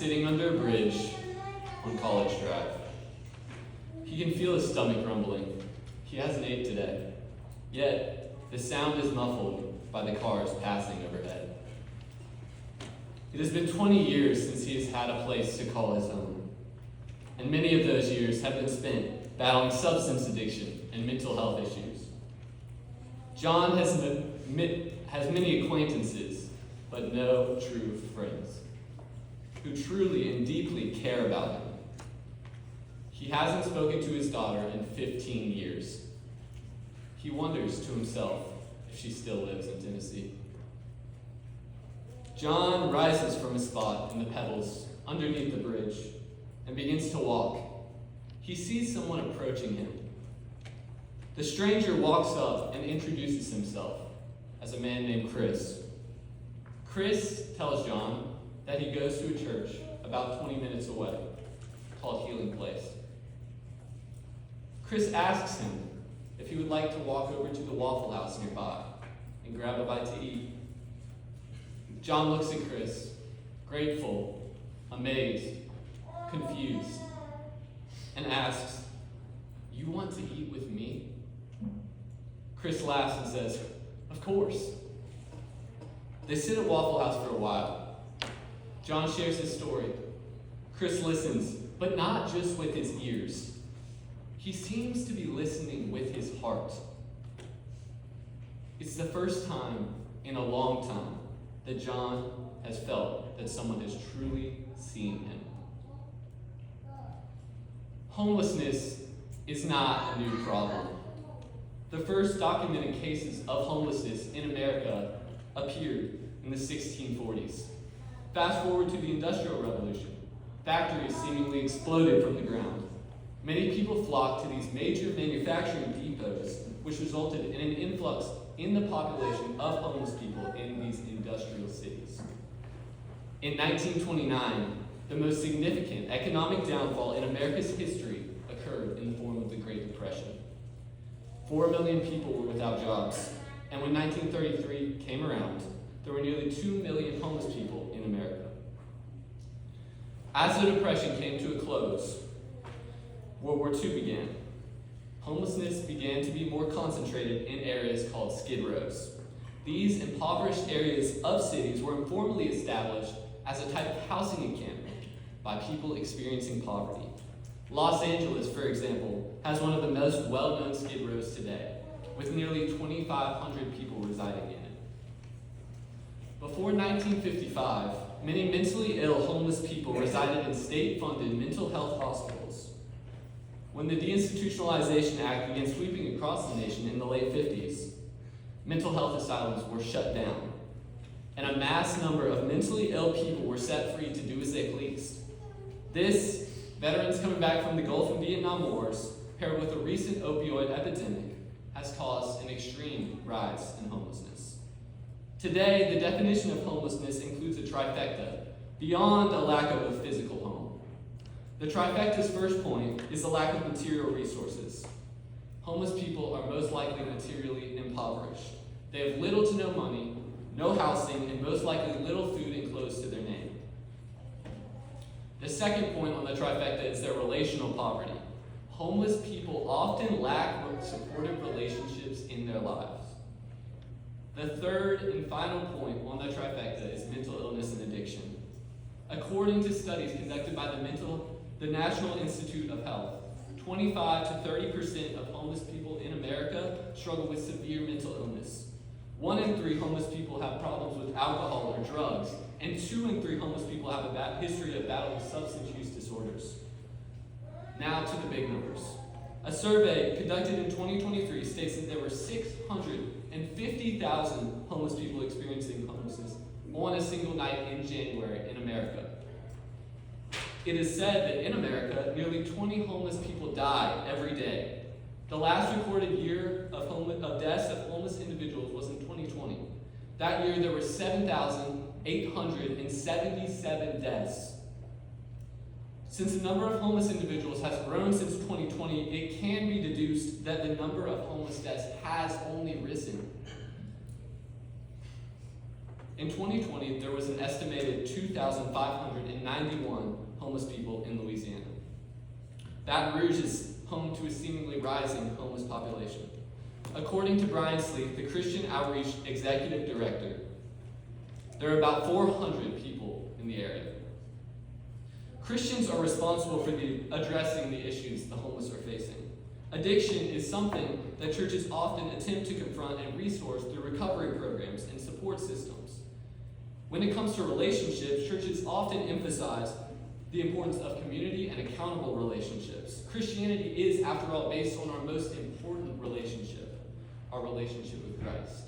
sitting under a bridge on College Drive. He can feel his stomach rumbling. He hasn't ate today. Yet, the sound is muffled by the cars passing overhead. It has been 20 years since he has had a place to call his own. And many of those years have been spent battling substance addiction and mental health issues. John has many acquaintances, but no true friends who truly and deeply care about him. He hasn't spoken to his daughter in 15 years. He wonders to himself if she still lives in Tennessee. John rises from his spot in the pebbles underneath the bridge and begins to walk. He sees someone approaching him. The stranger walks up and introduces himself as a man named Chris. Chris tells John that he goes to a church about 20 minutes away called Healing Place. Chris asks him if he would like to walk over to the Waffle House nearby and grab a bite to eat. John looks at Chris, grateful, amazed, confused, and asks, "You want to eat with me?" Chris laughs and says, "Of course." They sit at Waffle House for a while. John shares his story. Chris listens, but not just with his ears. He seems to be listening with his heart. It's the first time in a long time that John has felt that someone has truly seen him. Homelessness is not a new problem. The first documented cases of homelessness in America appeared in the 1640s. Fast forward to the Industrial Revolution. Factories seemingly exploded from the ground. Many people flocked to these major manufacturing depots, which resulted in an influx in the population of homeless people in these industrial cities. In 1929, the most significant economic downfall in America's history occurred in the form of the Great Depression. 4 million people were without jobs, and when 1933 came around, there were nearly 2 million homeless people in America. As the Depression came to a close, World War II began. Homelessness began to be more concentrated in areas called skid rows. These impoverished areas of cities were informally established as a type of housing encampment by people experiencing poverty. Los Angeles, for example, has one of the most well-known skid rows today, with nearly 2,500 people residing in it. Before 1955, many mentally ill homeless people resided in state-funded mental health hospitals. When the Deinstitutionalization Act began sweeping across the nation in the late 50s, mental health asylums were shut down, and a mass number of mentally ill people were set free to do as they pleased. This, veterans coming back from the Gulf and Vietnam Wars, paired with a recent opioid epidemic, has caused an extreme rise in homelessness. Today, the definition of homelessness includes a trifecta, beyond a lack of a physical home. The trifecta's first point is the lack of material resources. Homeless people are most likely materially impoverished. They have little to no money, no housing, and most likely little food and clothes to their name. The second point on the trifecta is their relational poverty. Homeless people often lack supportive relationships in their lives. The third and final point on the trifecta is mental illness and addiction. According to studies conducted by the National Institute of Health, 25 to 30% of homeless people in America struggle with severe mental illness. 1 in 3 homeless people have problems with alcohol or drugs, and 2 in 3 homeless people have a history of battling substance use disorders. Now to the big numbers. A survey conducted in 2023 states that there were 650,000 homeless people experiencing homelessness on a single night in January in America. It is said that in America, nearly 20 homeless people die every day. The last recorded year of deaths of homeless individuals was in 2020. That year, there were 7,877 deaths. Since the number of homeless individuals has grown since 2020, it can be deduced that the number of homeless deaths has only risen. In 2020, there was an estimated 2,591 homeless people in Louisiana. Baton Rouge is home to a seemingly rising homeless population. According to Brian Sleeth, the Christian Outreach Executive Director, there are about 400 people in the area. Christians are responsible for addressing the issues the homeless are facing. Addiction is something that churches often attempt to confront and resource through recovery programs and support systems. When it comes to relationships, churches often emphasize the importance of community and accountable relationships. Christianity is, after all, based on our most important relationship, our relationship with Christ.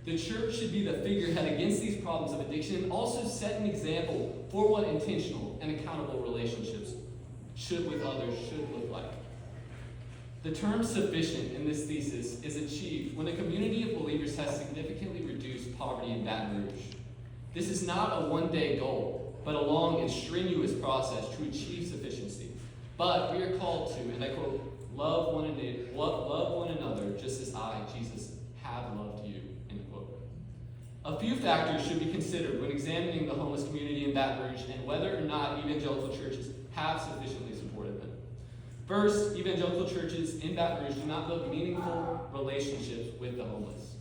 The church should be the figurehead against these problems of addiction and also set an example for what intentional and accountable relationships with others should look like. The term sufficient in this thesis is achieved when a community of believers has significantly reduced poverty in Baton Rouge. This is not a one-day goal, but a long and strenuous process to achieve sufficiency. But we are called to, and I quote, love one another just as I, Jesus, have loved you, end quote. A few factors should be considered when examining the homeless community in Baton Rouge and whether or not evangelical churches have sufficiently supported them. First, evangelical churches in Baton Rouge do not build meaningful relationships with the homeless.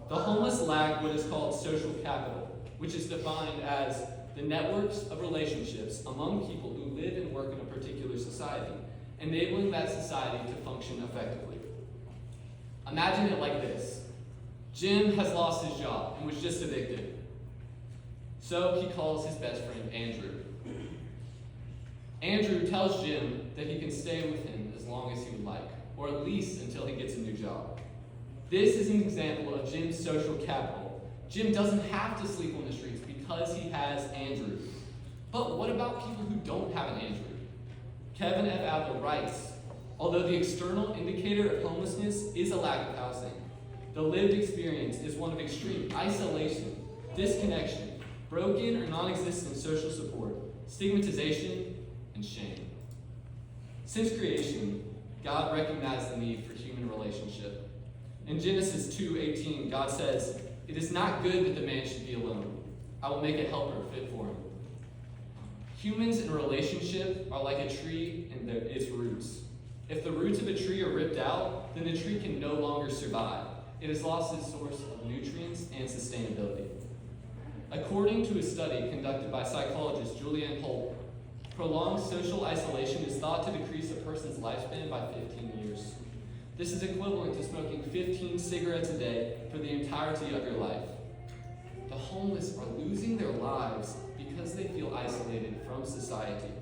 The homeless lack what is called social capital, which is defined as the networks of relationships among people who live and work in a particular society, enabling that society to function effectively. Imagine it like this. Jim has lost his job and was just evicted. So he calls his best friend, Andrew. Andrew tells Jim that he can stay with him as long as he would like, or at least until he gets a new job. This is an example of Jim's social capital. Jim doesn't have to sleep on the streets because he has Andrew. But what about people who don't have an Andrew? Kevin F. Adler writes, although the external indicator of homelessness is a lack of housing, the lived experience is one of extreme isolation, disconnection, broken or non-existent social support, stigmatization, and shame. Since creation, God recognized the need for human relationship. In Genesis 2:18, God says, "It is not good that the man should be alone. I will make a helper fit for him." Humans in relationship are like a tree and its roots. If the roots of a tree are ripped out, then the tree can no longer survive. It has lost its source of nutrients and sustainability. According to a study conducted by psychologist Julianne Holt, prolonged social isolation is thought to decrease a person's lifespan by 15 years. This is equivalent to smoking 15 cigarettes a day for the entirety of your life. The homeless are losing their lives because they feel isolated from society.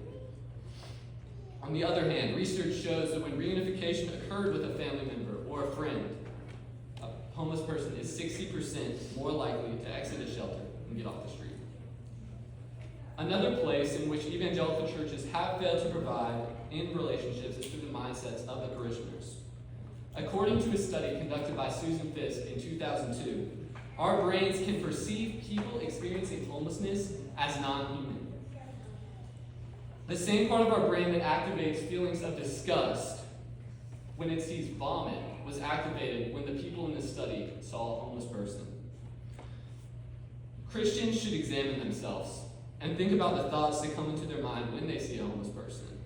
On the other hand, research shows that when reunification occurred with a family member or a friend, a homeless person is 60% more likely to exit a shelter and get off the street. Another place in which evangelical churches have failed to provide in relationships is through the mindsets of the parishioners. According to a study conducted by Susan Fisk in 2002, our brains can perceive people experiencing homelessness as non-human. The same part of our brain that activates feelings of disgust when it sees vomit was activated when the people in this study saw a homeless person. Christians should examine themselves and think about the thoughts that come into their mind when they see a homeless person.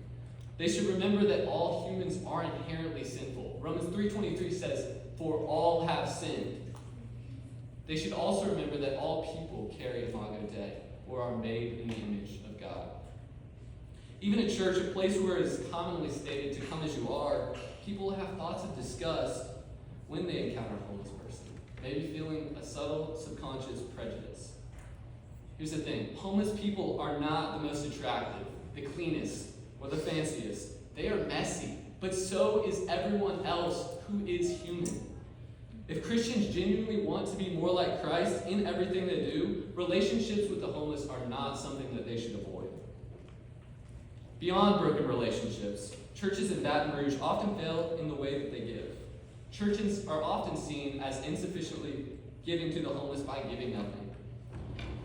They should remember that all humans are inherently sinful. Romans 3:23 says, "For all have sinned." They should also remember that all people carry imago Dei, or are made in the image of God. Even at church, a place where it is commonly stated to come as you are, people have thoughts of disgust when they encounter a homeless person, maybe feeling a subtle subconscious prejudice. Here's the thing, homeless people are not the most attractive, the cleanest, or the fanciest. They are messy, but so is everyone else who is human. If Christians genuinely want to be more like Christ in everything they do, relationships with the homeless are not something that they should avoid. Beyond broken relationships, churches in Baton Rouge often fail in the way that they give. Churches are often seen as insufficiently giving to the homeless by giving nothing.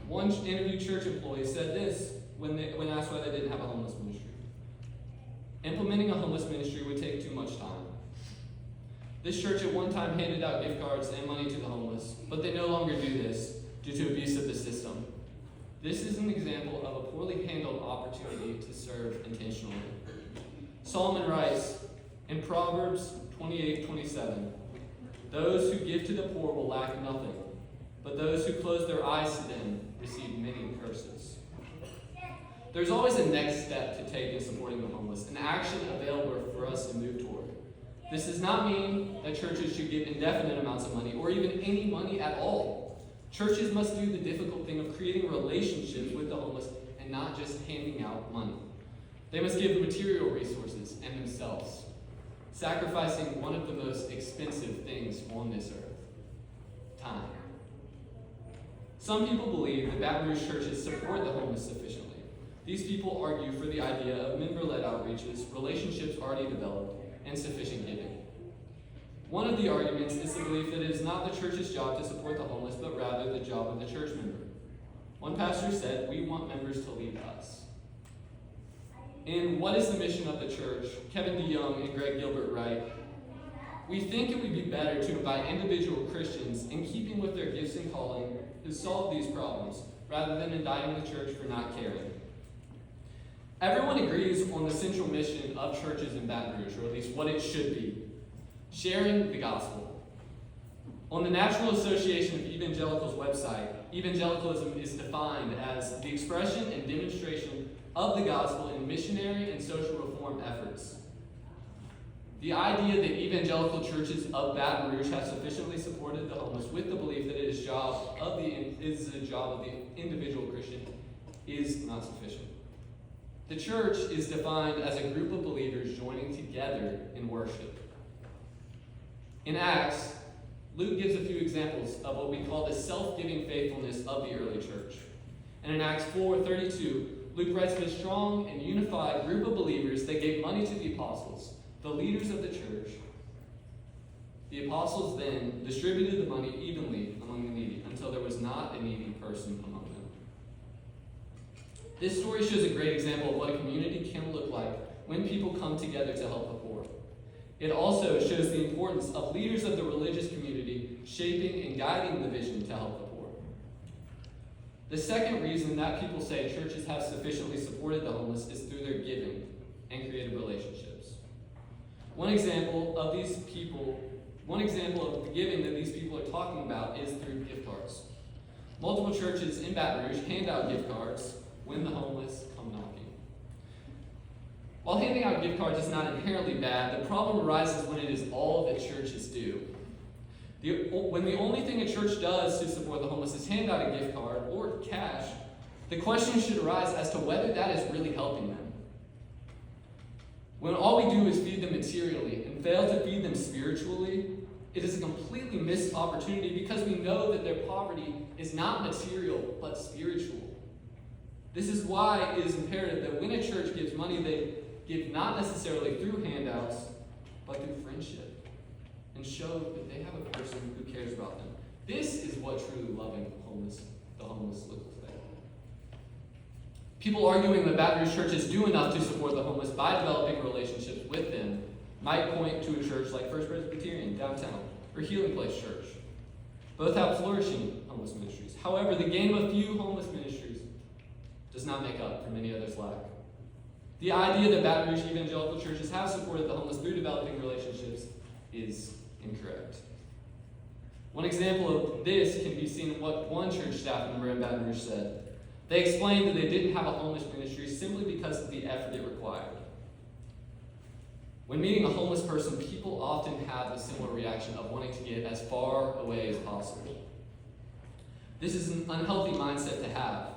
One interviewed church employee said this when asked why they didn't have a homeless ministry. Implementing a homeless ministry would take too much time. This church at one time handed out gift cards and money to the homeless, but they no longer do this due to abuse of the system. This is an example of a poorly handled opportunity to serve intentionally. Solomon writes in Proverbs 28:27, "Those who give to the poor will lack nothing, but those who close their eyes to them receive many curses." There's always a next step to take in supporting the homeless, an action available for us to move toward. This does not mean that churches should give indefinite amounts of money or even any money at all. Churches must do the difficult thing of creating relationships with the homeless and not just handing out money. They must give material resources and themselves, sacrificing one of the most expensive things on this earth: time. Some people believe that Baton Rouge churches support the homeless sufficiently. These people argue for the idea of member-led outreaches, relationships already developed, and sufficient giving. One of the arguments is the belief that it is not the church's job to support the homeless, but rather the job of the church member. One pastor said, "We want members to lead us." In What is the Mission of the Church, Kevin DeYoung and Greg Gilbert write, "We think it would be better to invite individual Christians, in keeping with their gifts and calling, to solve these problems, rather than indicting the church for not caring." Everyone agrees on the central mission of churches in Baton Rouge, or at least what it should be: sharing the gospel. On the National Association of Evangelicals website, evangelicalism is defined as the expression and demonstration of the gospel in missionary and social reform efforts. The idea that evangelical churches of Baton Rouge have sufficiently supported the homeless with the belief that it is the job of the individual Christian is not sufficient. The church is defined as a group of believers joining together in worship. In Acts, Luke gives a few examples of what we call the self-giving faithfulness of the early church. And in Acts 4:32, Luke writes of a strong and unified group of believers that gave money to the apostles, the leaders of the church. The apostles then distributed the money evenly among the needy until there was not a needy person among them. This story shows a great example of what a community can look like when people come together to help the poor. It also shows the importance of leaders of the religious community shaping and guiding the vision to help the poor. The second reason that people say churches have sufficiently supported the homeless is through their giving and creative relationships. One example of the giving that these people are talking about is through gift cards. Multiple churches in Baton Rouge hand out gift cards when the homeless come knocking. While handing out gift cards is not inherently bad, the problem arises when it is all that churches do. When the only thing a church does to support the homeless is hand out a gift card or cash, the question should arise as to whether that is really helping them. When all we do is feed them materially and fail to feed them spiritually, it is a completely missed opportunity because we know that their poverty is not material but spiritual. This is why it is imperative that when a church gives money, they give not necessarily through handouts, but through friendship, and show that they have a person who cares about them. This is what truly loving the homeless looks like. People arguing that Baton Rouge churches do enough to support the homeless by developing relationships with them might point to a church like First Presbyterian downtown or Healing Place Church. Both have flourishing homeless ministries. However, the gain of a few homeless ministries does not make up for many others' lack. The idea that Baton Rouge evangelical churches have supported the homeless through developing relationships is incorrect. One example of this can be seen in what one church staff member in Baton Rouge said. They explained that they didn't have a homeless ministry simply because of the effort it required. When meeting a homeless person, people often have a similar reaction of wanting to get as far away as possible. This is an unhealthy mindset to have.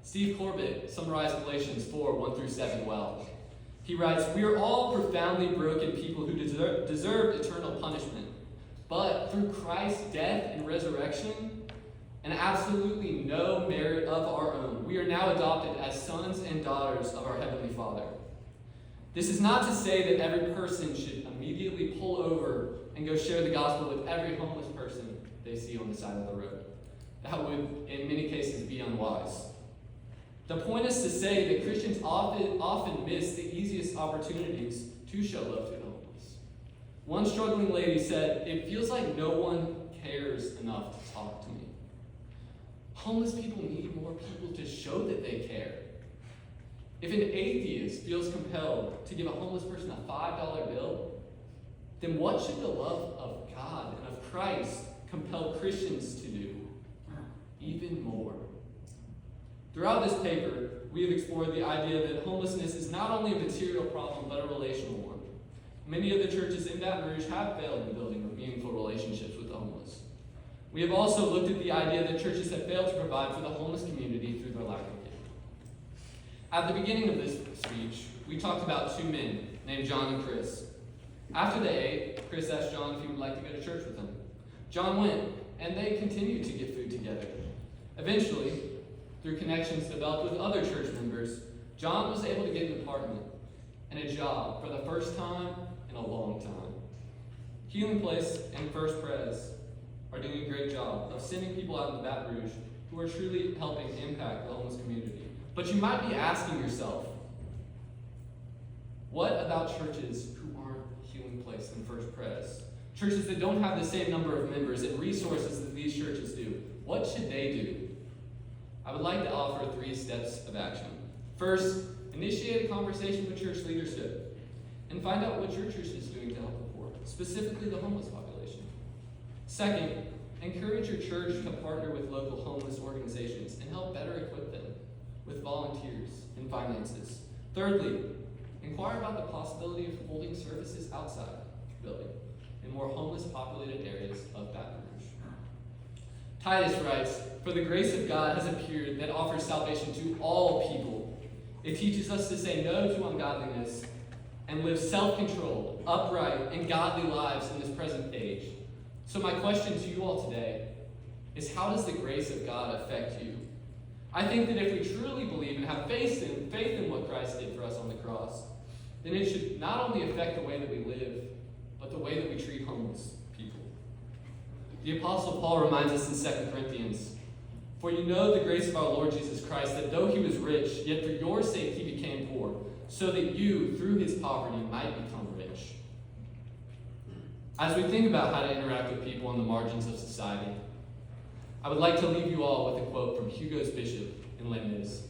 Steve Corbett summarized Galatians 4:1-7 well. He writes, "We are all profoundly broken people who deserve eternal punishment. But through Christ's death and resurrection, and absolutely no merit of our own, we are now adopted as sons and daughters of our Heavenly Father." This is not to say that every person should immediately pull over and go share the gospel with every homeless person they see on the side of the road. That would, in many cases, be unwise. The point is to say that Christians often miss the easiest opportunities to show love to the homeless. One struggling lady said, "It feels like no one cares enough to talk to me." Homeless people need more people to show that they care. If an atheist feels compelled to give a homeless person a $5 bill, then what should the love of God and of Christ compel Christians to do? Even more. Throughout this paper, we have explored the idea that homelessness is not only a material problem, but a relational one. Many of the churches in Baton Rouge have failed in building meaningful relationships with the homeless. We have also looked at the idea that churches have failed to provide for the homeless community through their lack of giving. At the beginning of this speech, we talked about two men named John and Chris. After they ate, Chris asked John if he would like to go to church with him. John went, and they continued to get food together. Eventually, through connections developed with other church members, John was able to get an apartment and a job for the first time in a long time. Healing Place and First Pres are doing a great job of sending people out into Baton Rouge who are truly helping impact the homeless community. But you might be asking yourself, what about churches who aren't Healing Place and First Pres? Churches that don't have the same number of members and resources that these churches do. What should they do? I would like to offer 3 steps of action. First, initiate a conversation with church leadership and find out what your church is doing to help the poor, specifically the homeless population. Second, encourage your church to partner with local homeless organizations and help better equip them with volunteers and finances. Thirdly, inquire about the possibility of holding services outside the building in more homeless populated areas of Baton Rouge. Titus writes, "For the grace of God has appeared that offers salvation to all people. It teaches us to say no to ungodliness and live self-controlled, upright, and godly lives in this present age." So my question to you all today is, how does the grace of God affect you? I think that if we truly believe and have faith in what Christ did for us on the cross, then it should not only affect the way that we live, but the way that we treat homeless people. The Apostle Paul reminds us in 2 Corinthians, "For you know the grace of our Lord Jesus Christ, that though he was rich, yet for your sake he became poor, so that you, through his poverty, might become rich." As we think about how to interact with people on the margins of society, I would like to leave you all with a quote from Hugo's Bishop in Les Mis.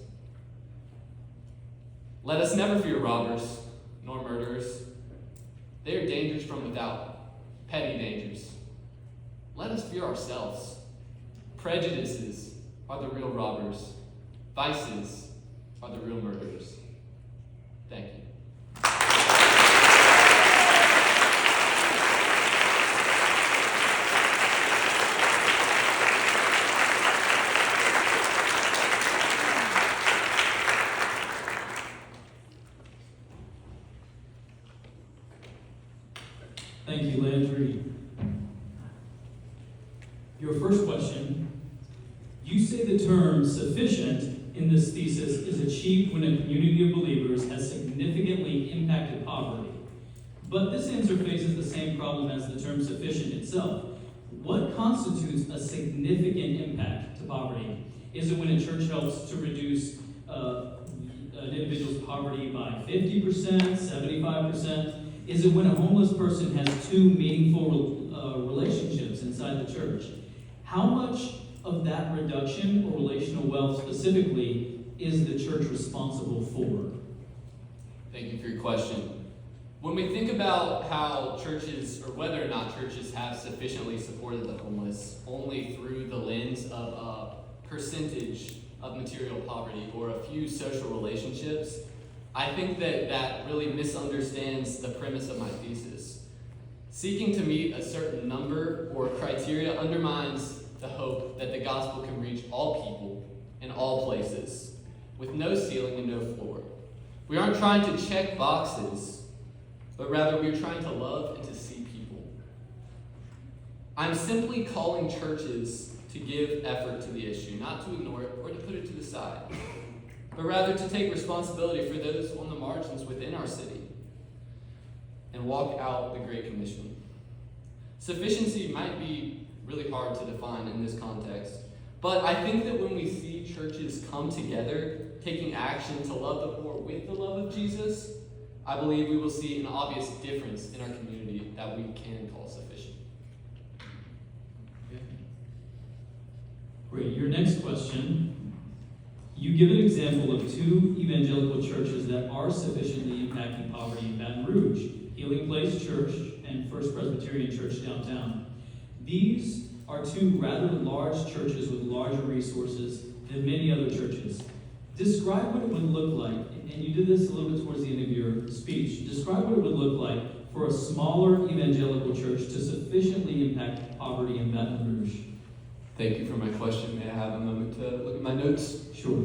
"Let us never fear robbers, nor murderers. They are dangers from without, petty dangers. Let us fear ourselves. Prejudices are the real robbers. Vices are the real murderers." Thank you. Thank you, Landry. Your first question, you say the term sufficient in this thesis is achieved when a community of believers has significantly impacted poverty. But this answer faces the same problem as the term sufficient itself. What constitutes a significant impact to poverty? Is it when a church helps to reduce an individual's poverty by 50%, 75%? Is it when a homeless person has 2 meaningful relationships inside the church? How much of that reduction or relational wealth specifically is the church responsible for? Thank you for your question. When we think about how churches, or whether or not churches have sufficiently supported the homeless only through the lens of a percentage of material poverty or a few social relationships, I think that really misunderstands the premise of my thesis. Seeking to meet a certain number or criteria undermines the hope that the gospel can reach all people in all places, with no ceiling and no floor. We aren't trying to check boxes, but rather we're trying to love and to see people. I'm simply calling churches to give effort to the issue, not to ignore it or to put it to the side, but rather to take responsibility for those on the margins within our city and walk out the Great Commission. Sufficiency might be really hard to define in this context, but I think that when we see churches come together, taking action to love the poor with the love of Jesus, I believe we will see an obvious difference in our community that we can call sufficient. Great. Your next question. You give an example of two evangelical churches that are sufficiently impacting poverty in Baton Rouge, Healing Place Church and First Presbyterian Church downtown. These are two rather large churches with larger resources than many other churches. Describe what it would look like, and you did this a little bit towards the end of your speech. Describe what it would look like for a smaller evangelical church to sufficiently impact poverty in Baton Rouge. Thank you for my question. May I have a moment to look at my notes? Sure.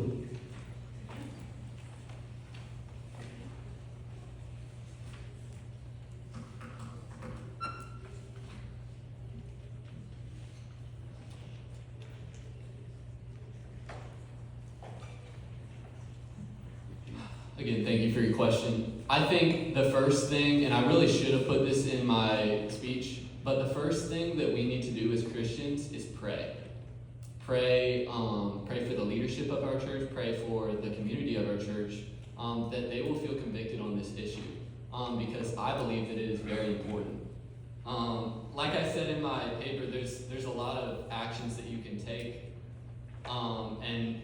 Again, thank you for your question. I think the first thing, and I really should have put this in my speech, but the first thing that we need to do as Christians is pray. Pray for the leadership of our church, pray for the community of our church, that they will feel convicted on this issue, because I believe that it is very important. Like I said in my paper, there's a lot of actions that you can take, and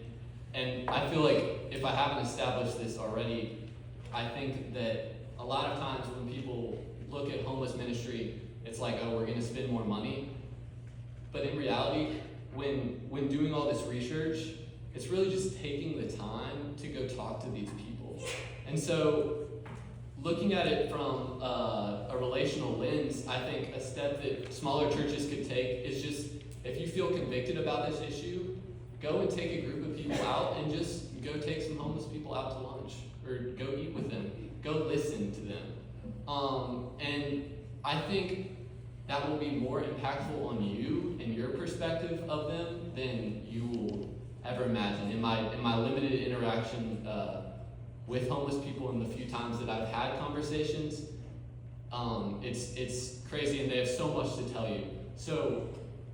I feel like if I haven't established this already, I think that a lot of times when people look at homeless ministry, it's like, oh, we're going to spend more money. But in reality, when doing all this research, it's really just taking the time to go talk to these people. And so looking at it from a relational lens, I think a step that smaller churches could take is just, if you feel convicted about this issue, go and take a group of people out and just go take some homeless people out to lunch, or go eat with them, go listen to them. And I think that will be more impactful on you and your perspective of them than you will ever imagine. In my limited interaction with homeless people and the few times that I've had conversations, it's crazy, and they have so much to tell you. So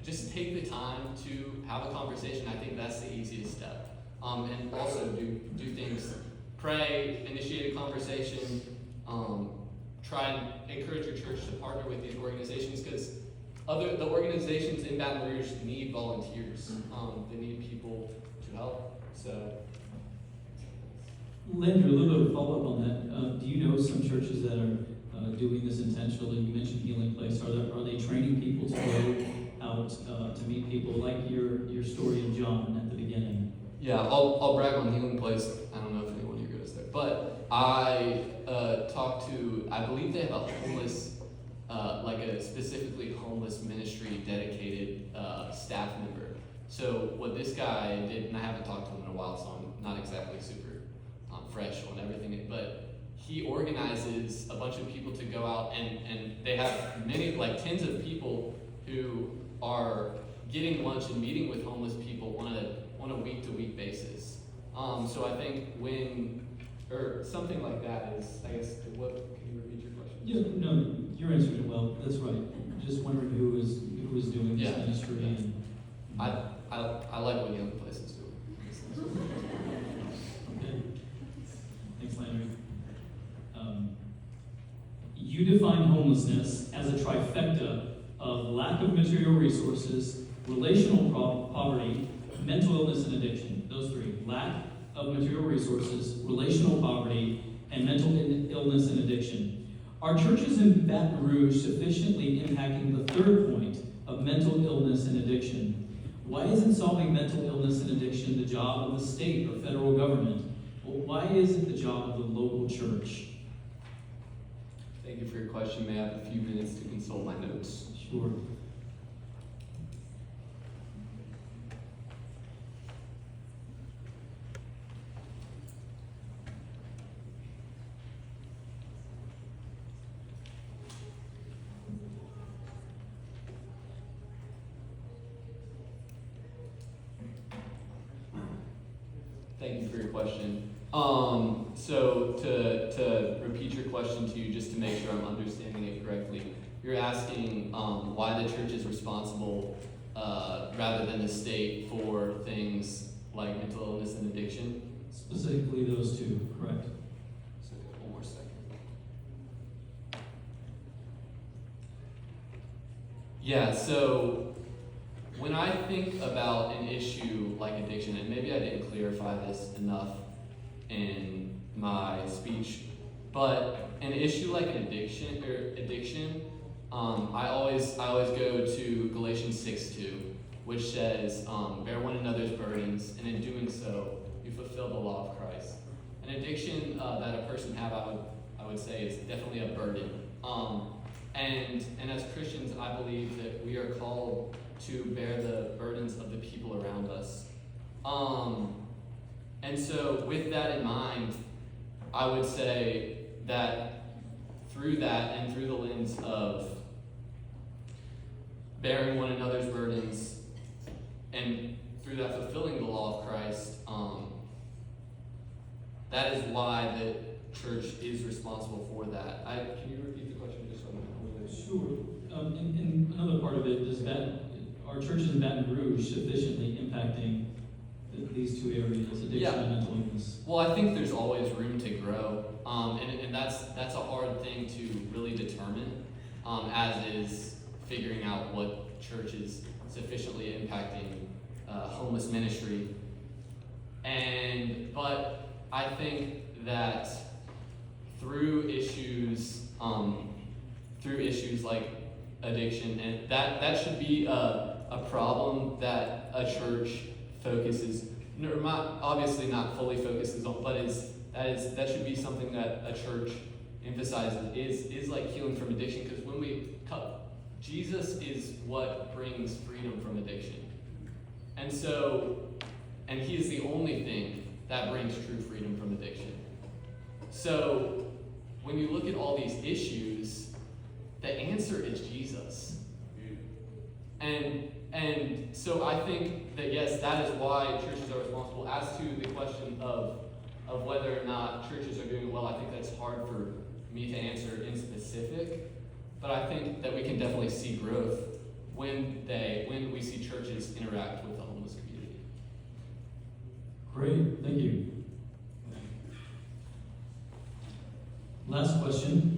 just take the time to have a conversation. I think that's the easiest step. And also do things, pray, initiate a conversation, try and encourage your church to partner with these organizations, because the organizations in Baton Rouge need volunteers. They need people to help. So, Landry, a little bit of follow-up on that. Do you know some churches that are doing this intentionally? You mentioned Healing Place. Are they training people to go out to meet people, like your story of John at the beginning? Yeah, I'll brag on Healing Place. I don't know if anyone here goes there, but I talked to, I believe they have a homeless, like a specifically homeless ministry dedicated staff member. So what this guy did, and I haven't talked to him in a while, so I'm not exactly super fresh on everything, but he organizes a bunch of people to go out, and they have many, like tens of people who are getting lunch and meeting with homeless people on a week-to-week basis. So I think or something like that is, I guess, what, can you repeat your question? Yeah, no, you're answering it well. That's right. Just wondering who is doing this ministry. Yeah. And I like what Young Place is doing. Okay. Thanks, Landry. You define homelessness as a trifecta of lack of material resources, relational poverty, mental illness and addiction. Those three: lack of material resources, relational poverty, and mental illness and addiction. Are churches in Baton Rouge sufficiently impacting the third point of mental illness and addiction? Why isn't solving mental illness and addiction the job of the state or federal government? Well, why is it the job of the local church? Thank you for your question. May I have a few minutes to consult my notes? Sure. Thank you for your question. So to repeat your question to you, just to make sure I'm understanding it correctly, you're asking why the church is responsible rather than the state for things like mental illness and addiction? Specifically those two, correct? So one more second. Yeah, so when I think about an issue like addiction, and maybe I didn't clarify this enough in my speech, but an issue like an addiction, I always go to Galatians 6:2, which says, bear one another's burdens, and in doing so, you fulfill the law of Christ. An addiction that a person have, I would say, is definitely a burden. And as Christians, I believe that we are called to bear the burdens of the people around us. And so with that in mind, I would say that through that and through the lens of bearing one another's burdens and through that fulfilling the law of Christ, that is why the church is responsible for that. Can you repeat the question just so I'm Sure. And another part of it is that our churches in Baton Rouge sufficiently impacting these two areas, addiction and mental illness? Well, I think there's always room to grow, and that's a hard thing to really determine, as is figuring out what church is sufficiently impacting homeless ministry. But I think that through issues like addiction, and that should be a problem that a church focuses, obviously not fully focuses on, but that should be something that a church emphasizes is like healing from addiction, because Jesus is what brings freedom from addiction, and he is the only thing that brings true freedom from addiction. So when you look at all these issues, the answer is Jesus. And so I think that, yes, that is why churches are responsible. As to the question of whether or not churches are doing well, I think that's hard for me to answer in specific. But I think that we can definitely see growth when we see churches interact with the homeless community. Great, thank you. Last question.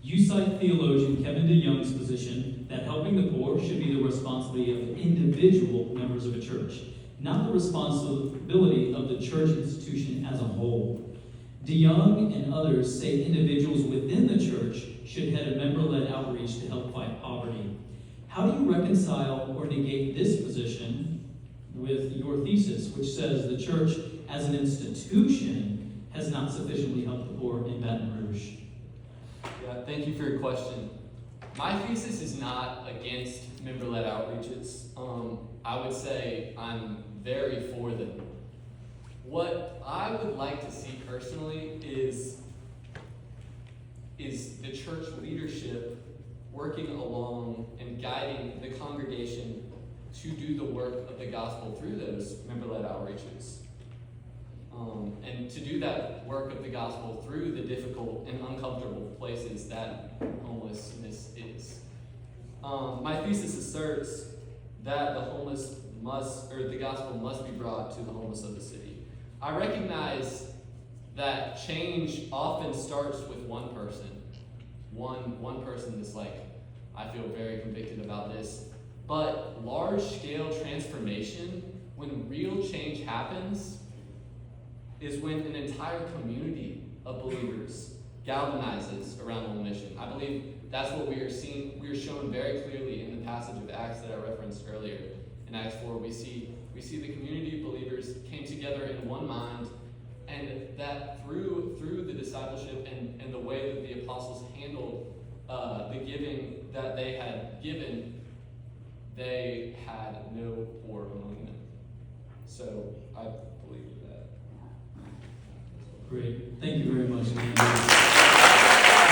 You cite theologian Kevin DeYoung's position that helping the poor should be the responsibility of individual members of a church, not the responsibility of the church institution as a whole. DeYoung and others say individuals within the church should head a member-led outreach to help fight poverty. How do you reconcile or negate this position with your thesis, which says the church as an institution has not sufficiently helped the poor in Baton Rouge? Yeah, thank you for your question. My thesis is not against member-led outreaches. I would say I'm very for them. What I would like to see personally is the church leadership working along and guiding the congregation to do the work of the gospel through those member-led outreaches. And to do that work of the gospel through the difficult and uncomfortable places that homelessness is. My thesis asserts that the gospel must be brought to the homeless of the city. I recognize that change often starts with one person. One person that's like, I feel very convicted about this. But large-scale transformation, when real change happens, is when an entire community of believers galvanizes around one mission. I believe that's what we are seeing. We are shown very clearly in the passage of Acts that I referenced earlier. In Acts 4, we see the community of believers came together in one mind, and that through the discipleship and the way that the apostles handled the giving that they had given, they had no poor among them. So I believe that. Great. Thank you very much, Landry.